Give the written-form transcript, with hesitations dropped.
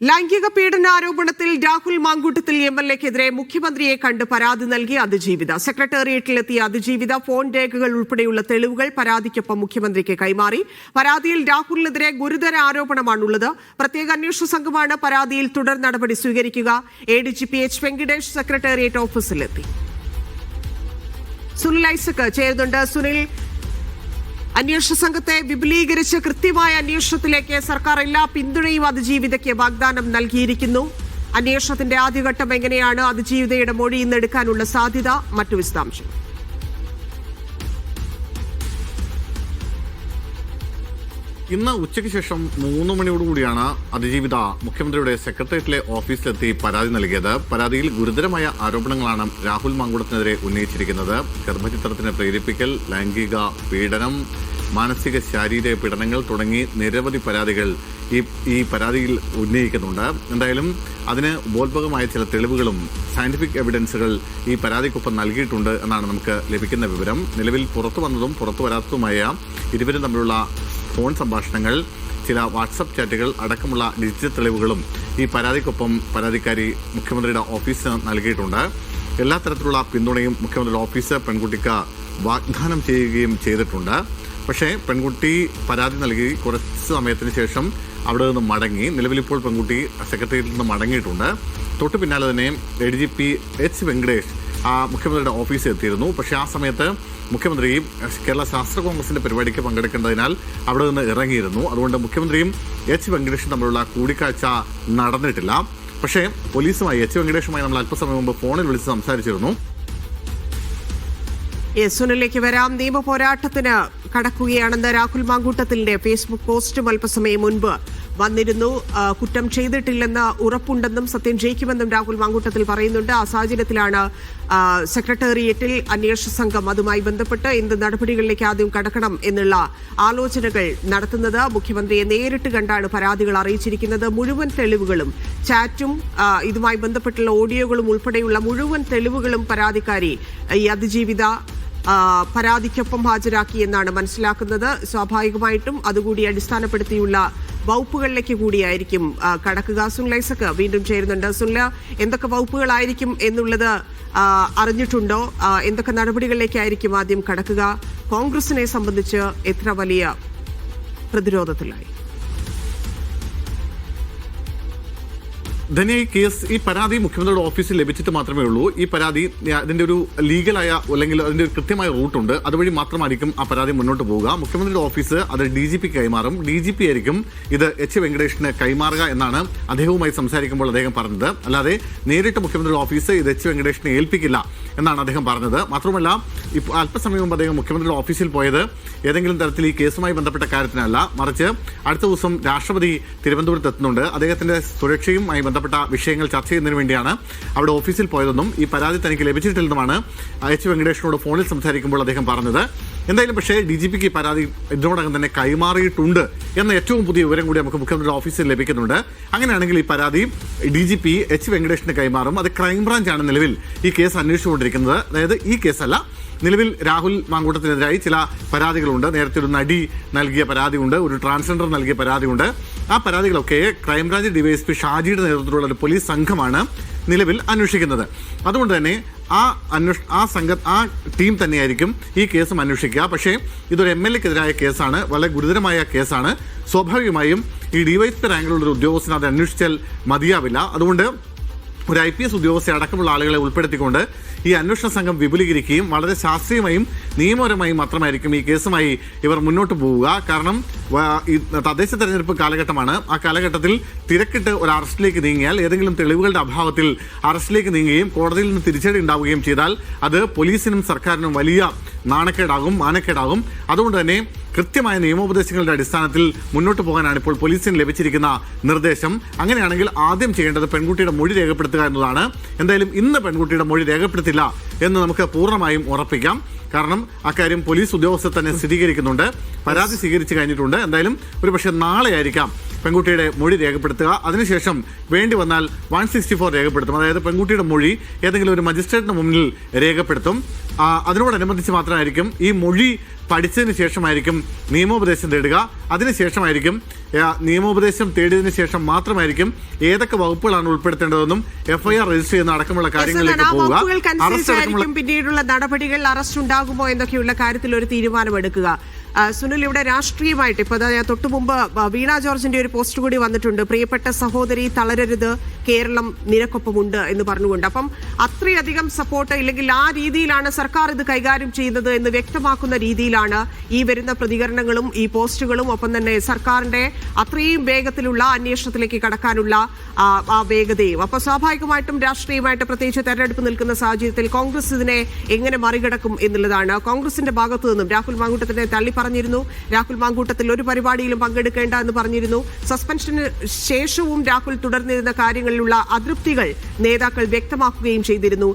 ലൈംഗിക പീഡനാരോപണത്തിൽ രാഹുൽ മാങ്കൂട്ടത്തിൽ എംഎൽഎക്കെതിരെ മുഖ്യമന്ത്രിയെ കണ്ട് പരാതി നൽകി അതിജീവിത. സെക്രട്ടേറിയറ്റിലെത്തിയ അതിജീവിത ഫോൺ രേഖകൾ ഉൾപ്പെടെയുള്ള തെളിവുകൾ പരാതിക്കൊപ്പം മുഖ്യമന്ത്രിക്ക് കൈമാറി. പരാതിയിൽ രാഹുലിനെതിരെ ഗുരുതര ആരോപണമാണുള്ളത്. പ്രത്യേക അന്വേഷണ സംഘമാണ് പരാതിയിൽ തുടർ നടപടി സ്വീകരിക്കുക. ADGP H. വെങ്കിടേഷ് സെക്രട്ടേറിയറ്റ് ഓഫീസിലെത്തി. സുനിൽ ഐസക് ചേരുന്നുണ്ട്. സുനിൽ, അന്വേഷണ സംഘത്തെ വിപുലീകരിച്ച് കൃത്യമായ അന്വേഷണത്തിലേക്ക് സർക്കാർ എല്ലാ പിന്തുണയും അതിജീവിതയ്ക്ക് വാഗ്ദാനം നൽകിയിരിക്കുന്നു. അന്വേഷണത്തിന്റെ ആദ്യഘട്ടം എങ്ങനെയാണ്? അതിജീവിതയുടെ മൊഴി ഇന്ന് എടുക്കാനുള്ള സാധ്യത, മറ്റു വിശദാംശങ്ങൾ. ഇന്ന് ഉച്ചയ്ക്ക് ശേഷം 3 മണിയോടുകൂടിയാണ് അതിജീവിത മുഖ്യമന്ത്രിയുടെ സെക്രട്ടേറിയറ്റിലെ ഓഫീസിലെത്തി പരാതി നൽകിയത്. പരാതിയിൽ ഗുരുതരമായ ആരോപണങ്ങളാണ് രാഹുൽ മാങ്കൂട്ടത്തിനെതിരെ ഉന്നയിച്ചിരിക്കുന്നത്. ഗർഭചിത്രത്തിന് പ്രേരിപ്പിക്കൽ, ലൈംഗിക പീഡനം, മാനസിക ശാരീരിക പീഡനങ്ങൾ തുടങ്ങി നിരവധി പരാതികൾ ഈ പരാതിയിൽ ഉന്നയിക്കുന്നുണ്ട്. എന്തായാലും അതിന് ഉപോത്ഭകമായ ചില തെളിവുകളും സയന്റിഫിക് എവിഡൻസുകൾ ഈ പരാതിക്കൊപ്പം നൽകിയിട്ടുണ്ട് എന്നാണ് നമുക്ക് ലഭിക്കുന്ന വിവരം. നിലവിൽ പുറത്തു വന്നതും പുറത്തു വരാത്തതുമായ ഇരുവരും തമ്മിലുള്ള ഫോൺ സംഭാഷണങ്ങൾ, ചില വാട്സപ്പ് ചാറ്റുകൾ അടക്കമുള്ള ഡിജിറ്റൽ തെളിവുകളും ഈ പരാതിക്കൊപ്പം പരാതിക്കാരി മുഖ്യമന്ത്രിയുടെ ഓഫീസിന് നൽകിയിട്ടുണ്ട്. എല്ലാ തരത്തിലുള്ള പിന്തുണയും മുഖ്യമന്ത്രിയുടെ ഓഫീസ് പെൺകുട്ടിക്ക് വാഗ്ദാനം ചെയ്യുകയും ചെയ്തിട്ടുണ്ട്. പക്ഷേ പെൺകുട്ടി പരാതി നൽകി കുറച്ച് സമയത്തിന് ശേഷം അവിടെ നിന്ന് മടങ്ങി. നിലവിലിപ്പോൾ പെൺകുട്ടി സെക്രട്ടേറിയറ്റിൽ നിന്ന് മടങ്ങിയിട്ടുണ്ട്. തൊട്ടു പിന്നാലെ തന്നെ ADGP H. വെങ്കടേഷ് മുഖ്യമന്ത്രിയുടെ ഓഫീസിൽ എത്തിയിരുന്നു. പക്ഷേ ആ സമയത്ത് മുഖ്യമന്ത്രി കേരള ശാസ്ത്ര കോൺഗ്രസിന്റെ പരിപാടിക്ക് പങ്കെടുക്കേണ്ടതിനാൽ അവിടെ നിന്ന് ഇറങ്ങിയിരുന്നു. അതുകൊണ്ട് മുഖ്യമന്ത്രിയും H. വെങ്കടേഷും തമ്മിലുള്ള കൂടിക്കാഴ്ച നടന്നിട്ടില്ല. പക്ഷേ പോലീസുമായി H. വെങ്കടേഷുമായി നമ്മൾ അല്പസമയം മുമ്പ് ഫോണിൽ വിളിച്ച് സംസാരിച്ചിരുന്നു. സുനിലേക്ക് വരാം. നിയമ പോരാട്ടത്തിന് കടക്കുകയാണെന്ന് രാഹുൽ മാങ്കൂട്ടത്തിന്റെ ഫേസ്ബുക്ക് പോസ്റ്റും അല്പസമയം മുൻപ് വന്നിരുന്നു. കുറ്റം ചെയ്തിട്ടില്ലെന്ന് ഉറപ്പുണ്ടെന്നും സത്യം ജയിക്കുമെന്നും രാഹുൽ മാങ്കൂട്ടത്തിൽ പറയുന്നുണ്ട്. ആ സാഹചര്യത്തിലാണ് സെക്രട്ടേറിയറ്റിൽ അന്വേഷണ സംഘം അതുമായി ബന്ധപ്പെട്ട് എന്ത് നടപടികളിലേക്ക് ആദ്യം കടക്കണം എന്നുള്ള ആലോചനകൾ നടത്തുന്നത്. മുഖ്യമന്ത്രിയെ നേരിട്ട് കണ്ടാണ് പരാതികൾ അറിയിച്ചിരിക്കുന്നത്. മുഴുവൻ തെളിവുകളും, ചാറ്റും ഇതുമായി ബന്ധപ്പെട്ടുള്ള ഓഡിയോകളും ഉൾപ്പെടെയുള്ള മുഴുവൻ തെളിവുകളും പരാതിക്കാരി ഈ അതിജീവിത പരാതിക്കൊപ്പം ഹാജരാക്കി എന്നാണ് മനസ്സിലാക്കുന്നത്. സ്വാഭാവികമായിട്ടും അതുകൂടി അടിസ്ഥാനപ്പെടുത്തിയുള്ള വകുപ്പുകളിലേക്ക് കൂടിയായിരിക്കും കടക്കുക. സുനിൽ ഐസക് വീണ്ടും ചേരുന്നുണ്ട്. സുനിൽ, എന്തൊക്കെ വകുപ്പുകളായിരിക്കും എന്നുള്ളത് അറിഞ്ഞിട്ടുണ്ടോ? എന്തൊക്കെ നടപടികളിലേക്കായിരിക്കും ആദ്യം കടക്കുക? കോൺഗ്രസിനെ സംബന്ധിച്ച് എത്ര വലിയ പ്രതിരോധത്തിലായി? ധന്യ, ഈ പരാതി മുഖ്യമന്ത്രിയുടെ ഓഫീസിൽ ലഭിച്ചിട്ട് മാത്രമേ ഉള്ളൂ. ഈ പരാതി അതിന്റെ ഒരു ലീഗലായ അല്ലെങ്കിൽ അതിന്റെ ഒരു കൃത്യമായ റൂട്ടുണ്ട്. അതുവഴി മാത്രമായിരിക്കും ആ പരാതി മുന്നോട്ട് പോവുക. മുഖ്യമന്ത്രിയുടെ ഓഫീസ് അത് DGP കൈമാറും. DGP ആയിരിക്കും ഇത് H. വെങ്കടേഷിന് കൈമാറുക എന്നാണ് അദ്ദേഹവുമായി സംസാരിക്കുമ്പോൾ അദ്ദേഹം പറഞ്ഞത്. അല്ലാതെ നേരിട്ട് മുഖ്യമന്ത്രിയുടെ ഓഫീസ് ഇത് H. വെങ്കടേഷിനെ ഏൽപ്പിക്കില്ല എന്നാണ് അദ്ദേഹം പറഞ്ഞത്. മാത്രമല്ല, ഇപ്പോൾ അല്പസമയം മുമ്പ് അദ്ദേഹം മുഖ്യമന്ത്രിയുടെ ഓഫീസിൽ പോയത് ഏതെങ്കിലും തരത്തിൽ ഈ കേസുമായി ബന്ധപ്പെട്ട കാര്യത്തിനല്ല, മറിച്ച് അടുത്ത ദിവസം രാഷ്ട്രപതി തിരുവനന്തപുരത്ത് എത്തുന്നുണ്ട്. അദ്ദേഹത്തിന്റെ സുരക്ഷയുമായി ബന്ധപ്പെട്ട വിഷയങ്ങൾ ചർച്ച ചെയ്യുന്നതിന് വേണ്ടിയാണ് അവിടെ ഓഫീസിൽ പോയതെന്നും ഈ പരാതി തനിക്ക് ലഭിച്ചിട്ടില്ലെന്നുമാണ് H. വെങ്കടേഷിനോട് ഫോണിൽ സംസാരിക്കുമ്പോൾ അദ്ദേഹം പറഞ്ഞത്. എന്തായാലും പക്ഷേ DGPക്ക് ഈ പരാതി ഇതിനോടകം തന്നെ കൈമാറിയിട്ടുണ്ട് എന്ന ഏറ്റവും പുതിയ വിവരം കൂടി നമുക്ക് മുഖ്യമന്ത്രിയുടെ ഓഫീസിൽ ലഭിക്കുന്നുണ്ട്. അങ്ങനെയാണെങ്കിൽ ഈ പരാതി DGP H. വെങ്കടേഷിന് കൈമാറും. അത് ക്രൈംബ്രാഞ്ചാണ് നിലവിൽ ഈ കേസ് അന്വേഷിച്ചുകൊണ്ടിരിക്കുന്നത്. അതായത് ഈ കേസല്ല, നിലവിൽ രാഹുൽ മാങ്കൂട്ടത്തിനെതിരായി ചില പരാതികളുണ്ട്. നേരത്തെ ഒരു നടി നൽകിയ പരാതിയുണ്ട്, ഒരു ട്രാൻസ്ജെൻഡർ നൽകിയ പരാതിയുണ്ട്. ആ പരാതികളൊക്കെ ക്രൈംബ്രാഞ്ച് DYSP ഷാജിയുടെ നേതൃത്വത്തിലുള്ള ഒരു പോലീസ് സംഘമാണ് നിലവിൽ അന്വേഷിക്കുന്നത്. അതുകൊണ്ട് തന്നെ ആ ടീം തന്നെയായിരിക്കും ഈ കേസും അന്വേഷിക്കുക. പക്ഷേ ഇതൊരു MLAക്കെതിരായ കേസാണ്, വളരെ ഗുരുതരമായ കേസാണ്. സ്വാഭാവികമായും ഈ DYSP റാങ്കിലുള്ള ഒരു ഉദ്യോഗസ്ഥന് അത് അന്വേഷിച്ചാൽ മതിയാവില്ല. അതുകൊണ്ട് ഒരു IPS ഉദ്യോഗസ്ഥ അടക്കമുള്ള ആളുകളെ ഉൾപ്പെടുത്തിക്കൊണ്ട് ഈ അന്വേഷണ സംഘം വിപുലീകരിക്കുകയും വളരെ ശാസ്ത്രീയമായും നിയമപരമായും മാത്രമായിരിക്കും ഈ കേസുമായി ഇവർ മുന്നോട്ട് പോവുക. കാരണം ഈ തദ്ദേശ തെരഞ്ഞെടുപ്പ് കാലഘട്ടമാണ്. ആ കാലഘട്ടത്തിൽ തിരക്കിട്ട് ഒരു അറസ്റ്റിലേക്ക് നീങ്ങിയാൽ, ഏതെങ്കിലും തെളിവുകളുടെ അഭാവത്തിൽ അറസ്റ്റിലേക്ക് നീങ്ങുകയും കോടതിയിൽ നിന്ന് തിരിച്ചടി ഉണ്ടാവുകയും ചെയ്താൽ അത് പോലീസിനും സർക്കാരിനും വലിയ നാണക്കേടാകും, മാനക്കേടാകും. അതുകൊണ്ട് തന്നെ കൃത്യമായ നിയമോപദേശങ്ങളുടെ അടിസ്ഥാനത്തിൽ മുന്നോട്ട് പോകാനാണ് ഇപ്പോൾ പോലീസിന് ലഭിച്ചിരിക്കുന്ന നിർദ്ദേശം. അങ്ങനെയാണെങ്കിൽ ആദ്യം ചെയ്യേണ്ടത് പെൺകുട്ടിയുടെ മൊഴി രേഖപ്പെടുത്തുക എന്നതാണ്. എന്തായാലും ഇന്ന് പെൺകുട്ടിയുടെ മൊഴി രേഖപ്പെടുത്തില്ല എന്ന് നമുക്ക് പൂർണ്ണമായും ഉറപ്പിക്കാം. കാരണം അക്കാര്യം പോലീസ് ഉദ്യോഗസ്ഥർ തന്നെ സ്ഥിരീകരിക്കുന്നുണ്ട്. പരാതി സ്വീകരിച്ചു കഴിഞ്ഞിട്ടുണ്ട്. എന്തായാലും ഒരുപക്ഷെ നാളെ ആയിരിക്കാം പെൺകുട്ടിയുടെ മൊഴി രേഖപ്പെടുത്തുക. അതിനുശേഷം വേണ്ടി വന്നാൽ 164 രേഖപ്പെടുത്തും. അതായത് പെൺകുട്ടിയുടെ മൊഴി ഏതെങ്കിലും ഒരു മജിസ്ട്രേറ്റിന് മുന്നിൽ രേഖപ്പെടുത്തും. അതിനോടനുബന്ധിച്ച് മാത്രമായിരിക്കും ഈ മൊഴി പഠിച്ചതിന് ശേഷമായിരിക്കും നിയമോപദേശം തേടുക. അതിനുശേഷമായിരിക്കും നിയമോപദേശം തേടിയതിനു ശേഷം മാത്രമായിരിക്കും ഏതൊക്കെ വകുപ്പുകളാണ് ഉൾപ്പെടുത്തേണ്ടതെന്നും FIR രജിസ്റ്റർ ചെയ്യുന്ന അടക്കമുള്ള കാര്യങ്ങളിലേക്ക് പോവുക. പിന്നീടുള്ള നടപടികൾ അറസ്റ്റ് ഉണ്ടാകുമോ എന്നൊക്കെയുള്ള കാര്യത്തിൽ ഒരു തീരുമാനമെടുക്കുക. സുനിൽ, ഇവിടെ രാഷ്ട്രീയമായിട്ട് ഇപ്പൊ തൊട്ടു മുമ്പ് വീണ ജോർജിന്റെ ഒരു പോസ്റ്റ് കൂടി വന്നിട്ടുണ്ട്. പ്രിയപ്പെട്ട സഹോദരി തളരരുത്, കേരളം നിനക്കൊപ്പമുണ്ട് എന്ന് പറഞ്ഞുകൊണ്ട്. അപ്പം അത്രയധികം സപ്പോർട്ട് ഇല്ലെങ്കിൽ ആ രീതിയിലാണ് സർക്കാർ ഇത് കൈകാര്യം ചെയ്യുന്നത് എന്ന് വ്യക്തമാക്കുന്ന രീതിയിലാണ് ഈ വരുന്ന പ്രതികരണങ്ങളും ഈ പോസ്റ്റുകളും. ഒപ്പം തന്നെ സർക്കാരിന്റെ അത്രയും വേഗത്തിലുള്ള അന്വേഷണത്തിലേക്ക് കടക്കാനുള്ള ആ വേഗതയും. അപ്പൊ സ്വാഭാവികമായിട്ടും രാഷ്ട്രീയമായിട്ട് പ്രത്യേകിച്ച് തെരഞ്ഞെടുപ്പ് നിൽക്കുന്ന സാഹചര്യത്തിൽ കോൺഗ്രസ് ഇതിനെ എങ്ങനെ മറികടക്കും എന്നുള്ളതാണ്. കോൺഗ്രസിന്റെ ഭാഗത്തു നിന്നും രാഹുൽ മാങ്കൂട്ടത്തിനെ തള്ളി പറഞ്ഞിരുന്നു. രാഹുൽ മാങ്കൂട്ടത്തിൽ ഒരു പരിപാടിയിലും പങ്കെടുക്കേണ്ട എന്ന് പറഞ്ഞിരുന്നു. സസ്പെൻഷന് ശേഷവും രാഹുൽ തുടർന്നിരുന്ന കാര്യങ്ങളിലുള്ള അതൃപ്തികൾ നേതാക്കൾ വ്യക്തമാക്കുകയും ചെയ്തിരുന്നു.